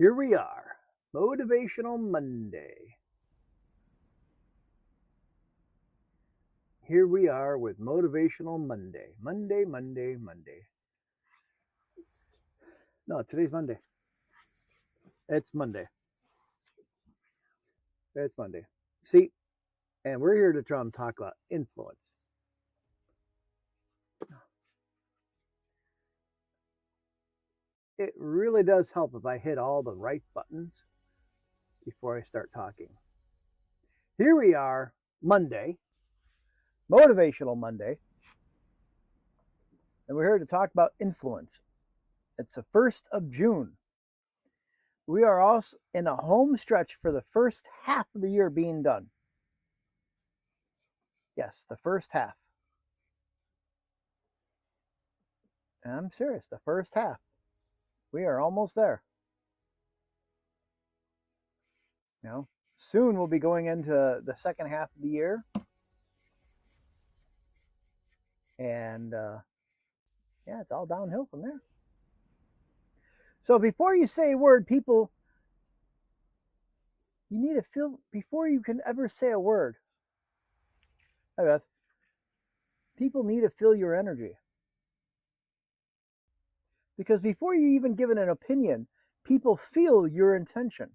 Here we are, Motivational Monday. Here we are with Motivational Monday. Monday. No, today's Monday. It's Monday. It's Monday. See, and we're here to try and talk about influence. It really does help if I hit all the right buttons before I start talking. Here we are, Monday, Motivational Monday, and we're here to talk about influence. It's the 1st of June. We are also in a home stretch for the first half of the year being done. Yes, the first half. And I'm serious, the first half. We are almost there. Soon we'll be going into the second half of the year. And it's all downhill from there. So before you say a word, people, you need to feel, before you can ever say a word, hi Beth, people need to feel your energy. Because before you even give it an opinion, people feel your intention.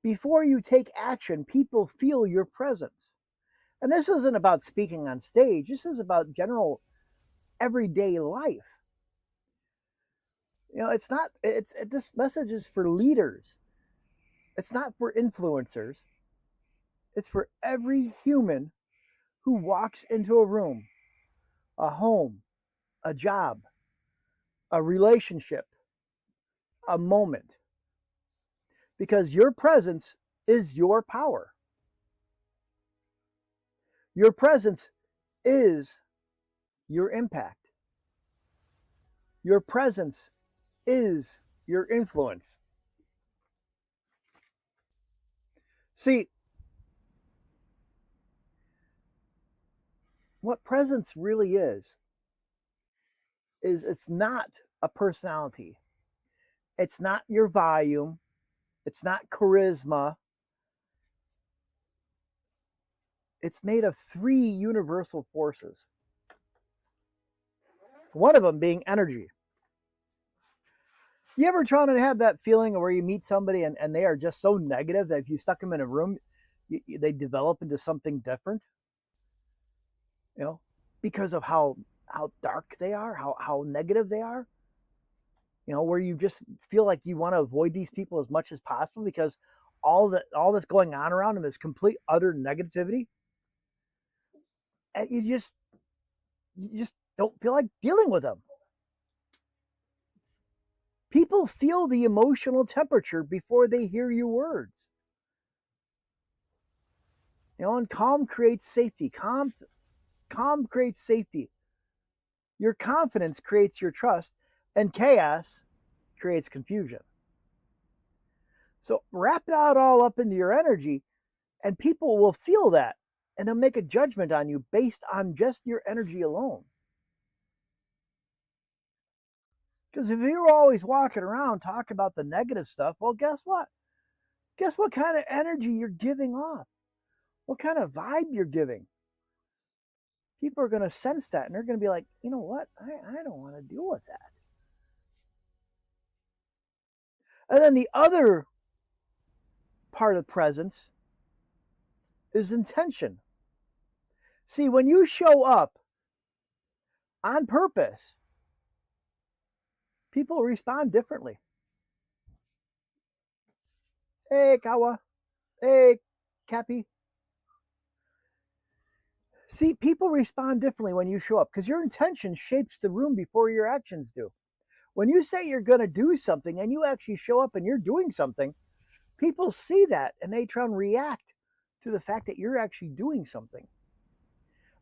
Before you take action, people feel your presence. And this isn't about speaking on stage. This is about general everyday life. This message is for leaders. It's not for influencers. It's for every human who walks into a room, a home, a job, a relationship, a moment. Because your presence is your power. Your presence is your impact. Your presence is your influence. See, what presence really is it's not a personality. It's not your volume. It's not charisma. It's made of 3 universal forces. One of them being energy. You ever try to have that feeling where you meet somebody and they are just so negative that if you stuck them in a room, they develop into something different? Because of how dark they are, how negative they are. Where you just feel like you want to avoid these people as much as possible because all that's going on around them is complete, utter negativity. And you just don't feel like dealing with them. People feel the emotional temperature before they hear your words. And calm creates safety. Calm creates safety. Your confidence creates your trust, and chaos creates confusion. So wrap that all up into your energy, and people will feel that, and they'll make a judgment on you based on just your energy alone. Because if you're always walking around talking about the negative stuff, well, guess what? Guess what kind of energy you're giving off? What kind of vibe you're giving? People are going to sense that, and they're going to be like, you know what? I don't want to deal with that. And then the other part of presence is intention. See, when you show up on purpose, people respond differently. Hey, Kawa. Hey, Cappy. See, people respond differently when you show up because your intention shapes the room before your actions do. When you say you're going to do something and you actually show up and you're doing something, people see that and they try and react to the fact that you're actually doing something.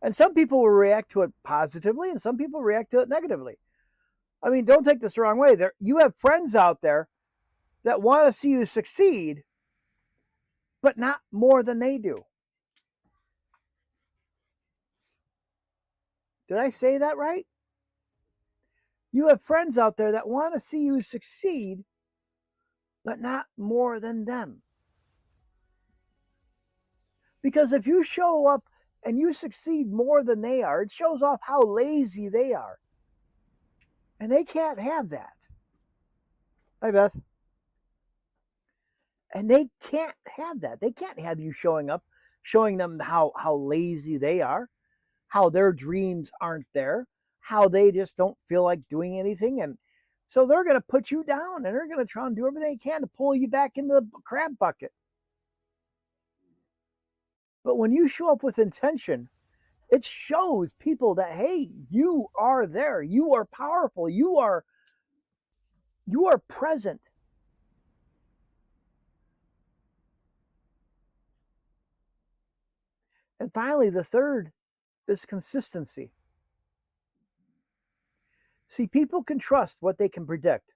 And some people will react to it positively and some people react to it negatively. I mean, don't take this the wrong way. You have friends out there that want to see you succeed, but not more than they do. Did I say that right? You have friends out there that want to see you succeed, but not more than them. Because if you show up and you succeed more than they are, it shows off how lazy they are. And they can't have that. Hi, Beth. And they can't have that. They can't have you showing up, showing them how lazy they are, how their dreams aren't there, how they just don't feel like doing anything. And so they're going to put you down, and they're going to try and do everything they can to pull you back into the crab bucket. But when you show up with intention, it shows people that, hey, you are there. You are powerful. You are present. And finally, the third is consistency. See, people can trust what they can predict.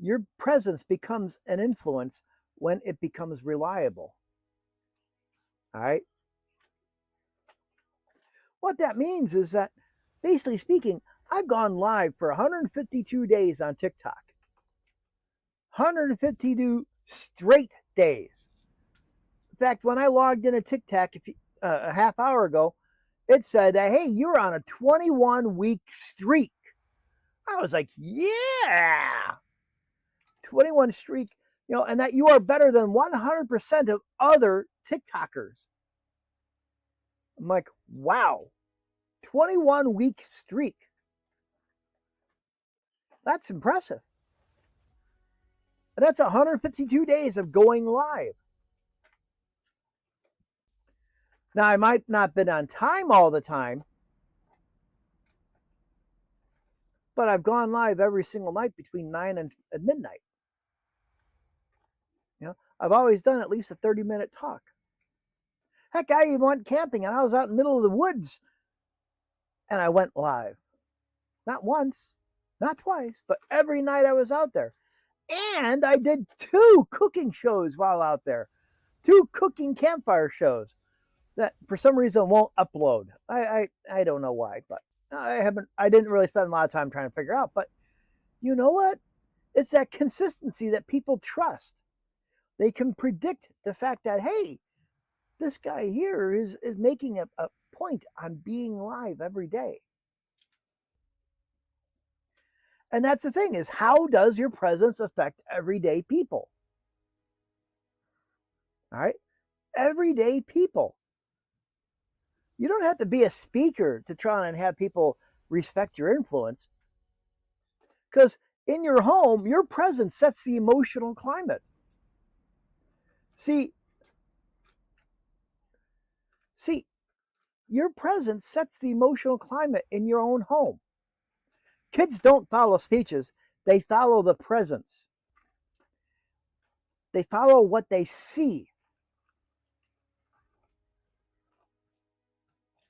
Your presence becomes an influence when it becomes reliable. All right? What that means is that, basically speaking, I've gone live for 152 days on TikTok. 152 straight days. In fact, when I logged into TikTok a half hour ago, it said, hey, you're on a 21-week streak. I was like, yeah, 21 streak, and that you are better than 100% of other TikTokers. I'm like, wow, 21-week streak. That's impressive. And that's 152 days of going live. Now, I might not have been on time all the time, but I've gone live every single night between 9 and midnight. I've always done at least a 30-minute talk. Heck, I even went camping, and I was out in the middle of the woods, and I went live. Not once, not twice, but every night I was out there. And I did 2 cooking shows while out there, 2 cooking campfire shows that for some reason won't upload. I don't know why, but I didn't really spend a lot of time trying to figure out. But you know what? It's that consistency that people trust. They can predict the fact that, hey, this guy here is making a point on being live every day. And that's the thing, is how does your presence affect everyday people? All right? Everyday people. You don't have to be a speaker to try and have people respect your influence. Because in your home, your presence sets the emotional climate. See, your presence sets the emotional climate in your own home. Kids don't follow speeches. They follow the presence. They follow what they see.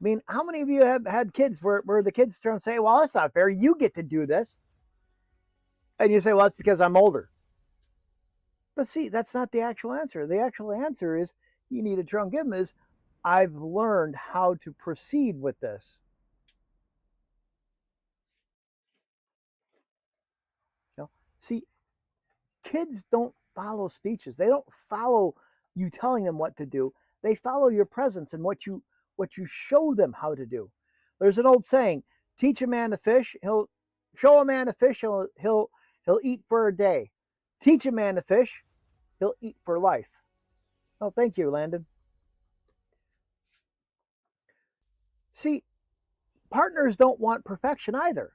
I mean, how many of you have had kids where the kids turn and say, well, that's not fair. You get to do this. And you say, well, that's because I'm older. But see, that's not the actual answer. The actual answer is, you need to try and give them is, I've learned how to proceed with this. See, kids don't follow speeches. They don't follow you telling them what to do. They follow your presence and what you show them how to do. There's an old saying: teach a man to fish, he'll show a man to fish, he'll eat for a day. Teach a man to fish, he'll eat for life. Oh, thank you, Landon. See, partners don't want perfection either.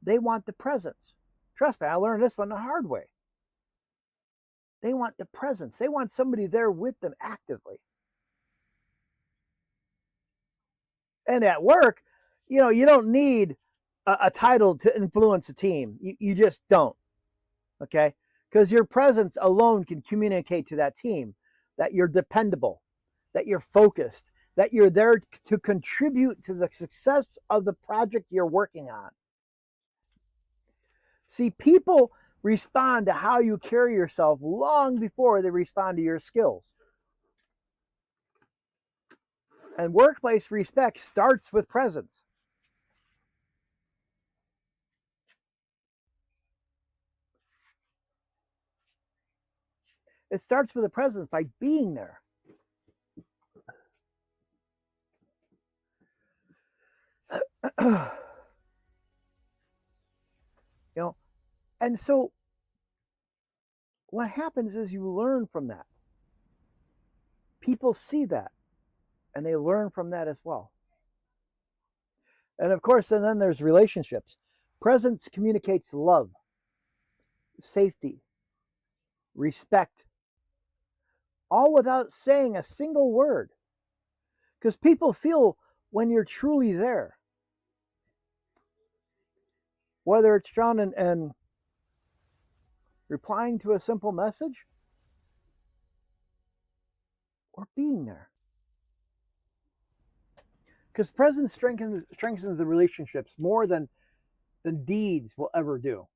They want the presence. Trust me, I learned this one the hard way. They want the presence. They want somebody there with them actively. And at work, you don't need a title to influence a team. You just don't. Okay? Because your presence alone can communicate to that team that you're dependable, that you're focused, that you're there to contribute to the success of the project you're working on. See, people respond to how you carry yourself long before they respond to your skills. And workplace respect starts with presence. It starts with a presence by being there. And so what happens is you learn from that. People see that and they learn from that as well. And of course, and then there's relationships. Presence communicates love, safety, respect, all without saying a single word. Because people feel when you're truly there. Whether it's drawn in replying to a simple message or being there. Because presence strengthens the relationships more than deeds will ever do.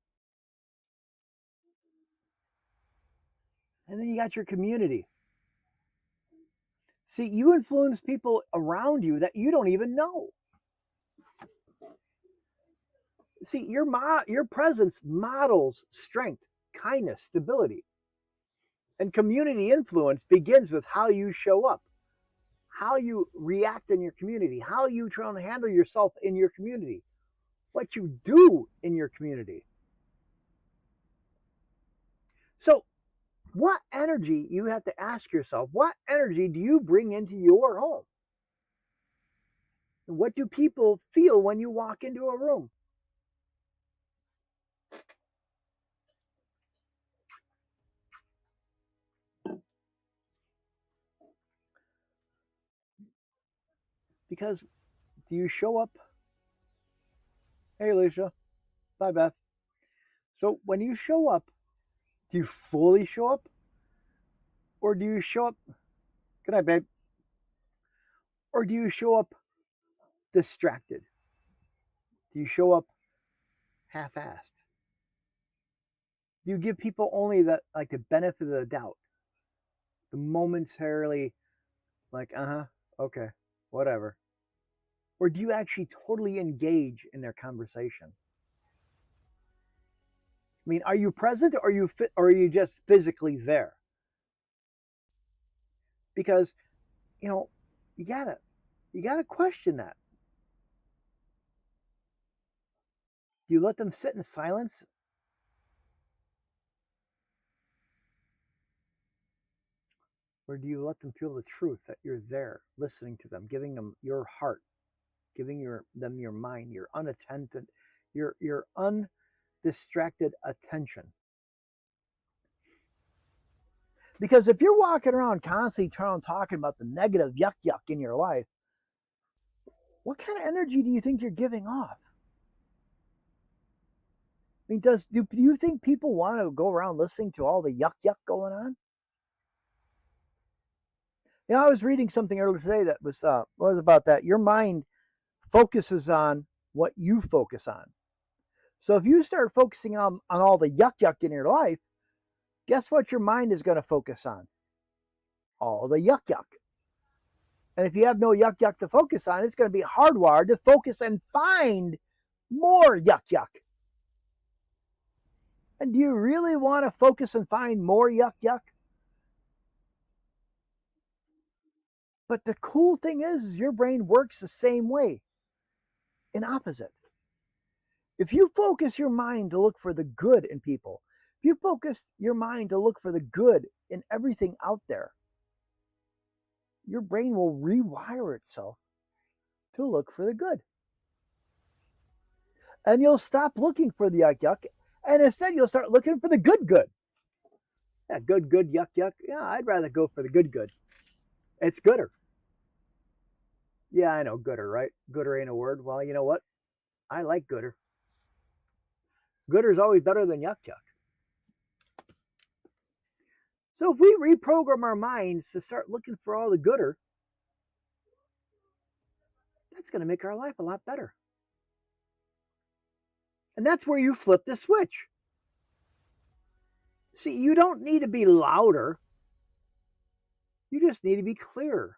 And then you got your community. See, you influence people around you that you don't even know. See, your presence models strength, kindness, stability. And community influence begins with how you show up, how you react in your community, how you try to handle yourself in your community, what you do in your community. So, what energy, you have to ask yourself, what energy do you bring into your home? And what do people feel when you walk into a room? Because do you show up? Hey, Alicia. Bye, Beth. So when you show up, do you fully show up? Or do you show up? Good night, babe. Or do you show up distracted? Do you show up half-assed? Do you give people only the benefit of the doubt? The momentarily okay, whatever. Or do you actually totally engage in their conversation? I mean, are you present or are you just physically there? Because, you gotta question that. Do you let them sit in silence? Or do you let them feel the truth that you're there, listening to them, giving them your heart, giving them your mind, your unattended, your undistracted attention? Because if you're walking around constantly talking about the negative yuck in your life, what kind of energy do you think you're giving off? I mean, do you think people want to go around listening to all the yuck going on? I was reading something earlier today that was about that. Your mind focuses on what you focus on. So if you start focusing on all the yuck in your life, guess what your mind is going to focus on? All the yuck. And if you have no yuck to focus on, it's going to be hardwired to focus and find more yuck. And do you really want to focus and find more yuck? But the cool thing is your brain works the same way, in opposite. If you focus your mind to look for the good in people, if you focus your mind to look for the good in everything out there, your brain will rewire itself to look for the good. And you'll stop looking for the yuck, and instead you'll start looking for the good. Yeah, good, yuck. Yeah, I'd rather go for the good. It's gooder. Yeah, I know, gooder, right? Gooder ain't a word. Well, you know what? I like gooder. Gooder's always better than yuck. So if we reprogram our minds to start looking for all the gooder, that's going to make our life a lot better. And that's where you flip the switch. See, you don't need to be louder. You just need to be clearer.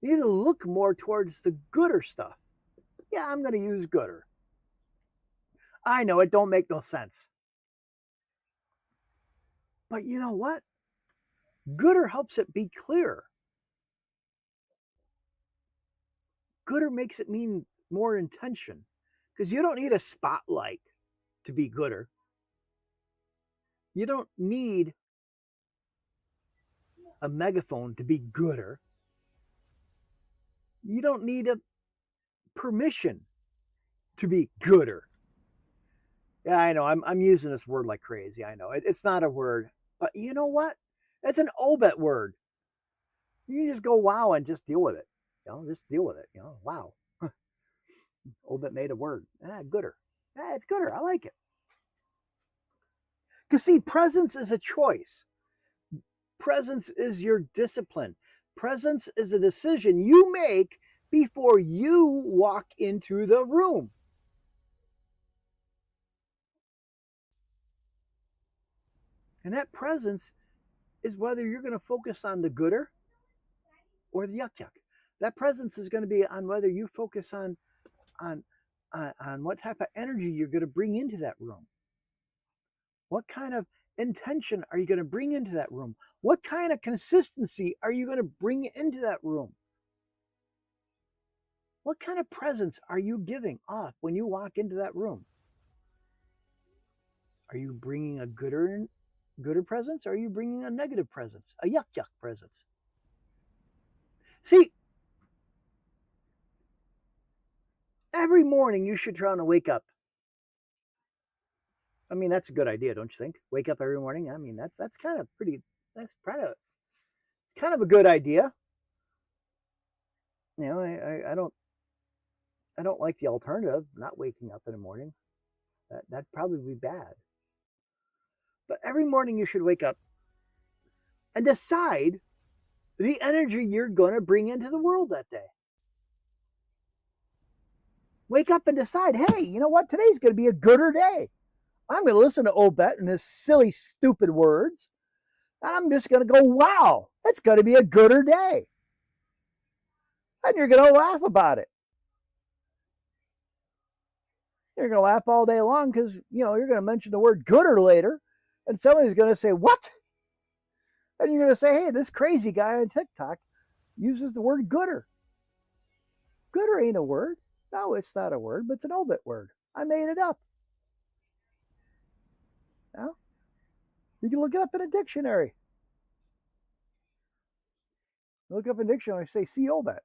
You need to look more towards the gooder stuff. Yeah, I'm going to use gooder. I know it don't make no sense. But you know what? Gooder helps it be clear. Gooder makes it mean more intention, because you don't need a spotlight to be gooder. You don't need a megaphone to be gooder. You don't need a permission to be gooder. Yeah, I know. I'm using this word like crazy. I know it's not a word, but you know what? It's an Obet word. You can just go wow and just deal with it. Just deal with it. Wow. Obet made a word. Gooder. It's gooder. I like it. Because see, presence is a choice. Presence is your discipline. Presence is a decision you make before you walk into the room. And that presence is whether you're going to focus on the gooder or the yuck yuck. That presence is going to be on whether you focus on what type of energy you're going to bring into that room. What kind of intention are you going to bring into that room? What kind of consistency are you going to bring into that room? What kind of presence are you giving off when you walk into that room? Are you bringing a gooder presence? Or are you bringing a negative presence, a yuck yuck presence? See, every morning you should try to wake up. I mean, that's a good idea, don't you think? Wake up every morning. I mean, that's kind of pretty. That's kind of a good idea. I don't like the alternative, not waking up in the morning. That'd probably be bad. But every morning you should wake up and decide the energy you're going to bring into the world that day. Wake up and decide, hey, you know what? Today's going to be a gooder day. I'm going to listen to Obet and his silly, stupid words. And I'm just going to go, wow, it's going to be a gooder day. And you're going to laugh about it. You're going to laugh all day long because, you're going to mention the word gooder later. And somebody's going to say, what? And you're going to say, hey, this crazy guy on TikTok uses the word gooder. Gooder ain't a word. No, it's not a word, but it's an Obet word. I made it up. Well, you can look it up in a dictionary. Look up in a dictionary, say, see Obet.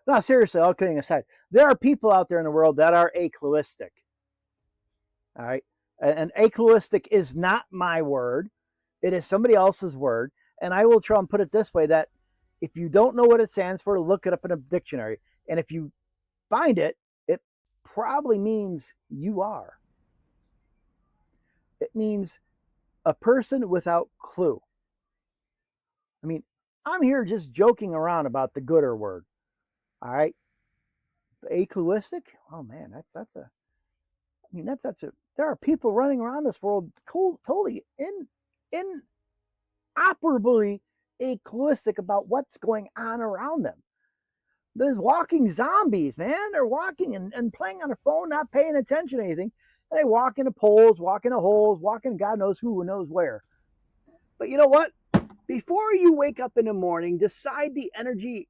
No, seriously, all kidding aside, there are people out there in the world that are acluistic. All right. And acluistic is not my word. It is somebody else's word. And I will try and put it this way, that if you don't know what it stands for, look it up in a dictionary. And if you find it, it probably means you are. It means a person without clue. I mean, I'm here just joking around about the gooder word. All right. Acluistic? Oh man, that's a there are people running around this world totally inoperably acluistic about what's going on around them. There's walking zombies, man. They're walking and playing on a phone, not paying attention to anything. And they walk into poles, walk into holes, walk in God knows who knows where. But you know what? Before you wake up in the morning, decide the energy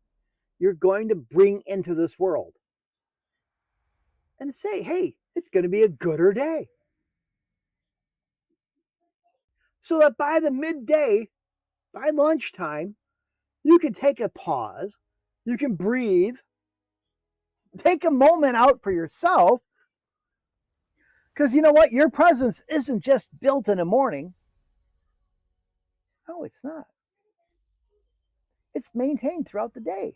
you're going to bring into this world. And say, hey, it's going to be a gooder day. So that by the midday, by lunchtime, you can take a pause, you can breathe, take a moment out for yourself. Because you know what? Your presence isn't just built in the morning. No, it's not. It's maintained throughout the day.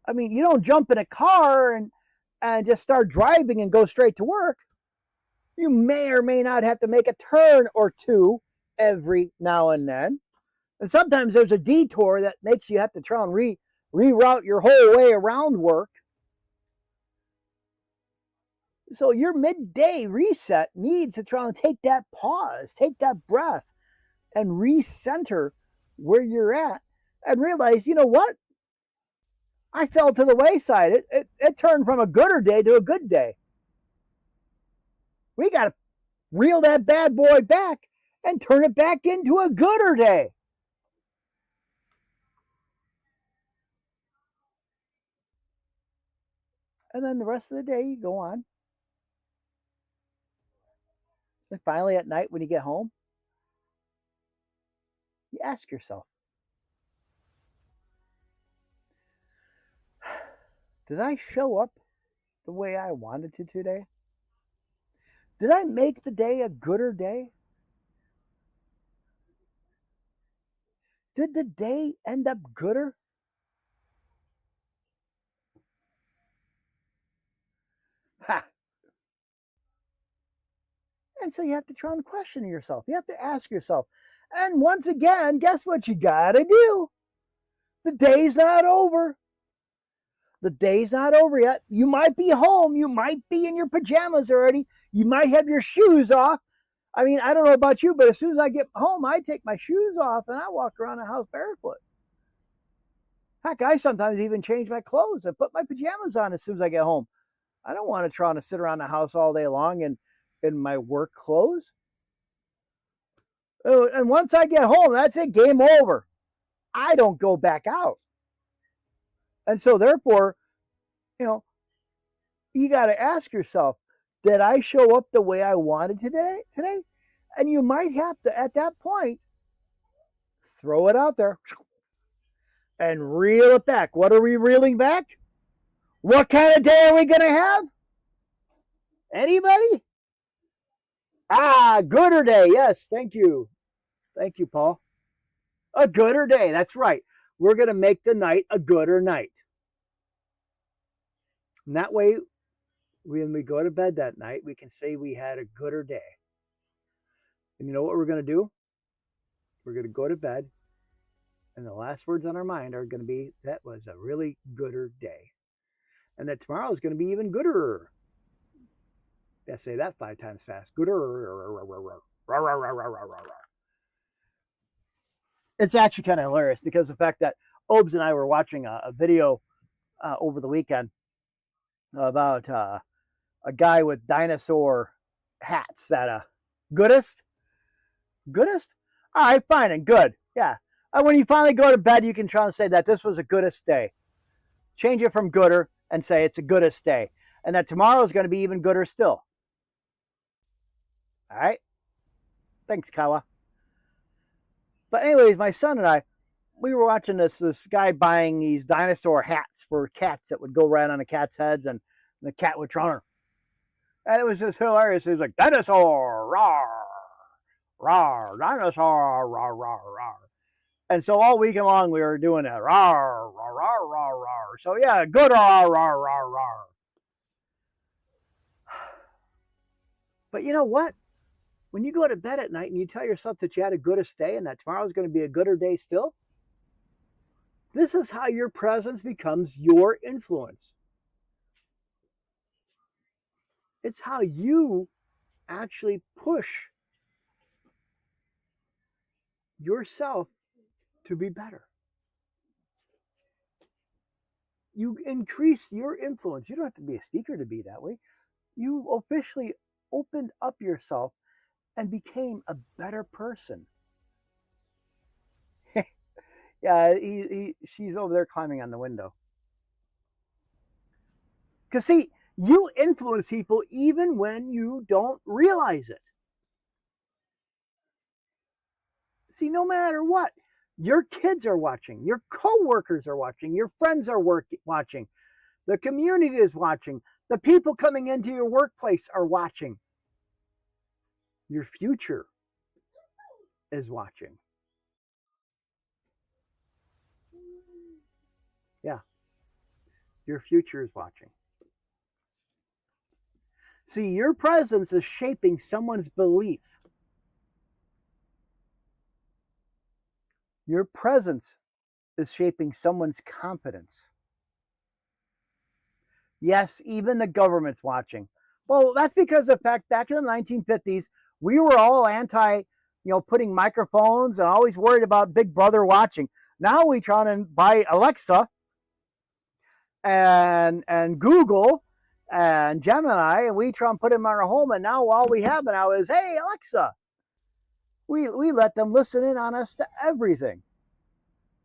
I mean, you don't jump in a car and just start driving and go straight to work. You may or may not have to make a turn or two every now and then. And sometimes there's a detour that makes you have to try and reroute your whole way around work. So your midday reset needs to try and take that pause, take that breath, and recenter where you're at and realize, you know what? I fell to the wayside. It turned from a gooder day to a good day. We got to reel that bad boy back and turn it back into a gooder day. And then the rest of the day, you go on. And finally, at night, when you get home, you ask yourself, did I show up the way I wanted to today? Did I make the day a gooder day? Did the day end up gooder? Ha! And so you have to try and question yourself. You have to ask yourself. And once again, guess what you got to do? The day's not over. The day's not over yet. You might be home. You might be in your pajamas already. You might have your shoes off. I mean, I don't know about you, but as soon as I get home, I take my shoes off and I walk around the house barefoot. Heck, I sometimes even change my clothes and put my pajamas on as soon as I get home. I don't want to try to sit around the house all day long in my work clothes. Oh, and once I get home, that's it, game over. I don't go back out. And so therefore, you got to ask yourself, did I show up the way I wanted today? And you might have to, at that point, throw it out there and reel it back. What are we reeling back? What kind of day are we going to have? Anybody? Gooder day. Yes, thank you. Thank you, Paul. A gooder day. That's right. We're going to make the night a gooder night. And that way, when we go to bed that night, we can say we had a gooder day. And you know what we're going to do? We're going to go to bed, and the last words on our mind are going to be, that was a really gooder day. And that tomorrow is going to be even gooder. Yeah, say that 5 times fast. Gooder. It's actually kind of hilarious because the fact that Obes and I were watching a video over the weekend about a guy with dinosaur hats that goodest? All right, fine and good. Yeah. And when you finally go to bed, you can try and say that this was a goodest day. Change it from gooder and say it's a goodest day. And that tomorrow is going to be even gooder still. All right? Thanks, Kawa. But anyways, my son and I, we were watching this guy buying these dinosaur hats for cats that would go right on the cat's heads, and the cat would run. And it was just hilarious. It was like, dinosaur, rawr, rawr, dinosaur, rawr, rawr, rawr. And so all weekend long we were doing a rawr, rawr, rawr, rawr, rawr. So yeah, good rawr, rawr, rawr, rawr. But you know what? When you go to bed at night and you tell yourself that you had a goodest day and that tomorrow's going to be a gooder day still, this is how your presence becomes your influence. It's how you actually push yourself to be better. You increase your influence. You don't have to be a speaker to be that way. You officially opened up yourself and became a better person. Yeah, she's over there climbing on the window. Because see, you influence people even when you don't realize it. See, no matter what, your kids are watching, your coworkers are watching, your friends are watching, the community is watching, the people coming into your workplace are watching. Your future is watching. Yeah, your future is watching. See, your presence is shaping someone's belief. Your presence is shaping someone's confidence. Yes, even the government's watching. Well, that's because of the fact back in the 1950s, we were all anti, putting microphones and always worried about Big Brother watching. Now we try and buy Alexa and Google, and Gemini, and we try and put them in our home, and now all we have now is, hey, Alexa. We let them listen in on us to everything.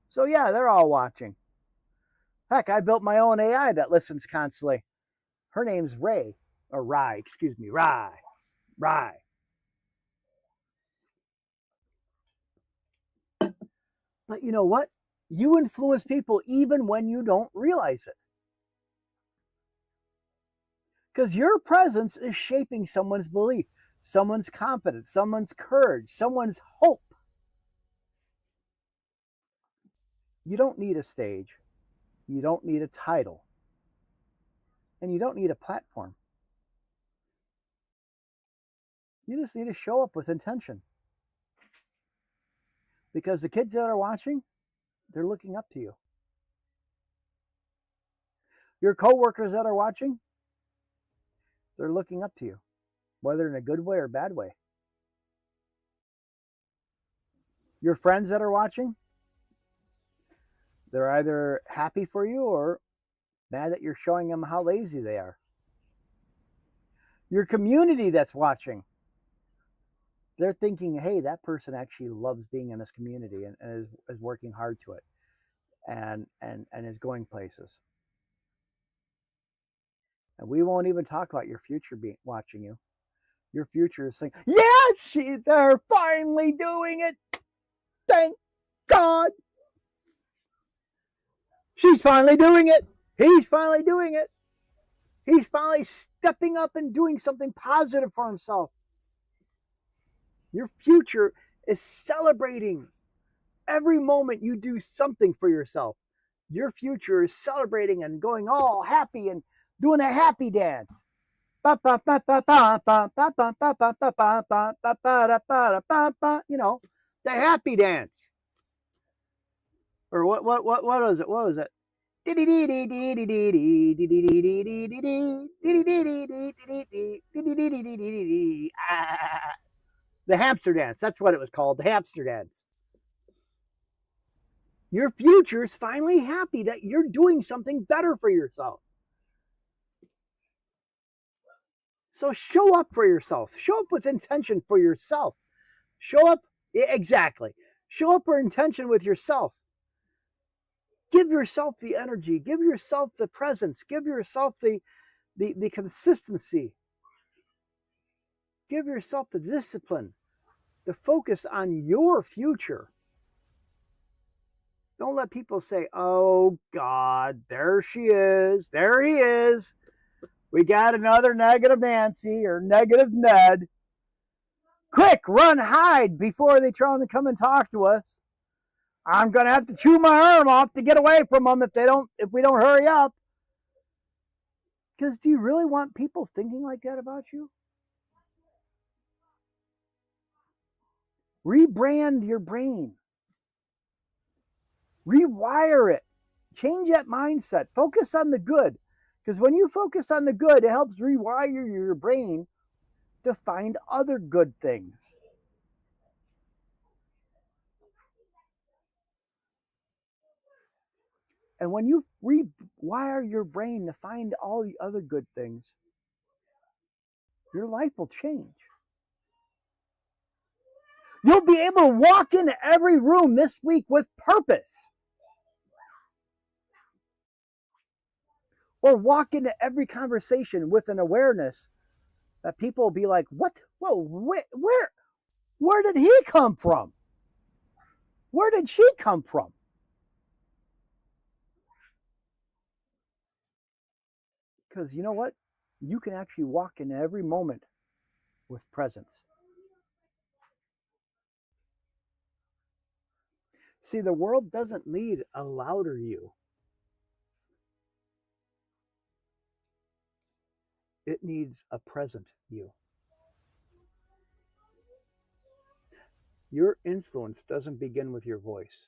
So yeah, they're all watching. Heck, I built my own AI that listens constantly. Her name's Ray, or Rye, excuse me, Rye. But you know what? You influence people even when you don't realize it. Because your presence is shaping someone's belief, someone's confidence, someone's courage, someone's hope. You don't need a stage. You don't need a title. And you don't need a platform. You just need to show up with intention. Because the kids that are watching, they're looking up to you. Your coworkers that are watching, they're looking up to you, whether in a good way or bad way. Your friends that are watching, they're either happy for you or mad that you're showing them how lazy they are. Your community that's watching, they're thinking, hey, that person actually loves being in this community and is working hard to it and is going places. And we won't even talk about your future watching you. Your future is saying, yes, they're finally doing it. Thank God. She's finally doing it. He's finally doing it. He's finally stepping up and doing something positive for himself. Your future is celebrating every moment you do something for yourself. Your future is celebrating and going all happy and doing a happy dance. You know, the happy dance. Or what was it? What was it? The hamster dance. That's what it was called. The hamster dance. Your future is finally happy that you're doing something better for yourself. So show up for yourself. Show up with intention for yourself. Show up, exactly. Show up for intention with yourself. Give yourself the energy. Give yourself the presence. Give yourself the consistency. Give yourself the discipline to focus on your future. Don't let people say, oh God, there she is. There he is. We got another negative Nancy or negative Ned. Quick, run, hide before they try to come and talk to us. I'm going to have to chew my arm off to get away from them if we don't hurry up. Because do you really want people thinking like that about you? Rebrand your brain. Rewire it. Change that mindset. Focus on the good. Because when you focus on the good, it helps rewire your brain to find other good things. And when you rewire your brain to find all the other good things, your life will change. You'll be able to walk into every room this week with purpose. Or walk into every conversation with an awareness that people will be like, what? Whoa, where did he come from? Where did she come from? Because you know what? You can actually walk into every moment with presence. See, the world doesn't need a louder you. It needs a present you. Your influence doesn't begin with your voice.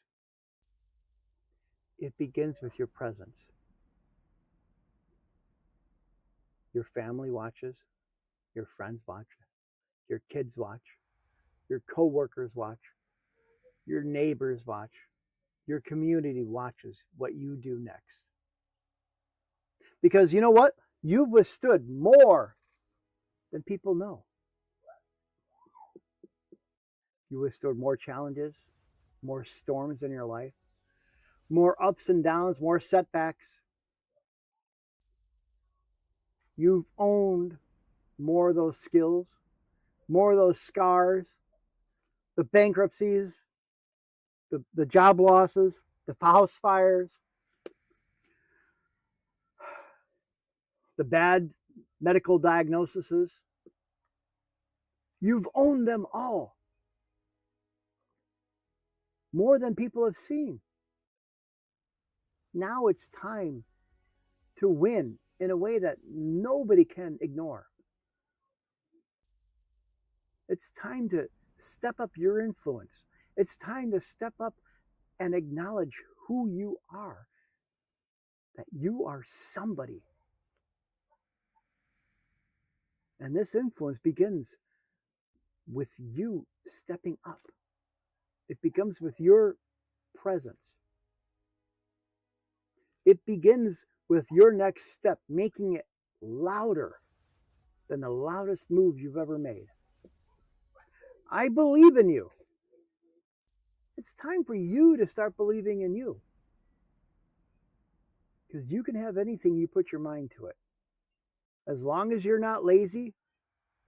It begins with your presence. Your family watches, your friends watch, your kids watch, your coworkers watch, your neighbors watch, your community watches what you do next. Because you know what? You've withstood more than people know. You withstood more challenges, more storms in your life, more ups and downs, more setbacks. You've owned more of those skills, more of those scars, the bankruptcies, the job losses, the house fires, the bad medical diagnoses. You've owned them all, more than people have seen. Now it's time to win in a way that nobody can ignore. It's time to step up your influence. It's time to step up and acknowledge who you are, that you are somebody. And this influence begins with you stepping up. It begins with your presence. It begins with your next step, making it louder than the loudest move you've ever made. I believe in you. It's time for you to start believing in you. Because you can have anything you put your mind to it. As long as you're not lazy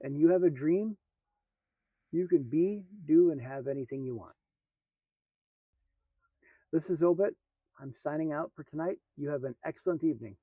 and you have a dream, you can be, do, and have anything you want. This is Obet. I'm signing out for tonight. You have an excellent evening.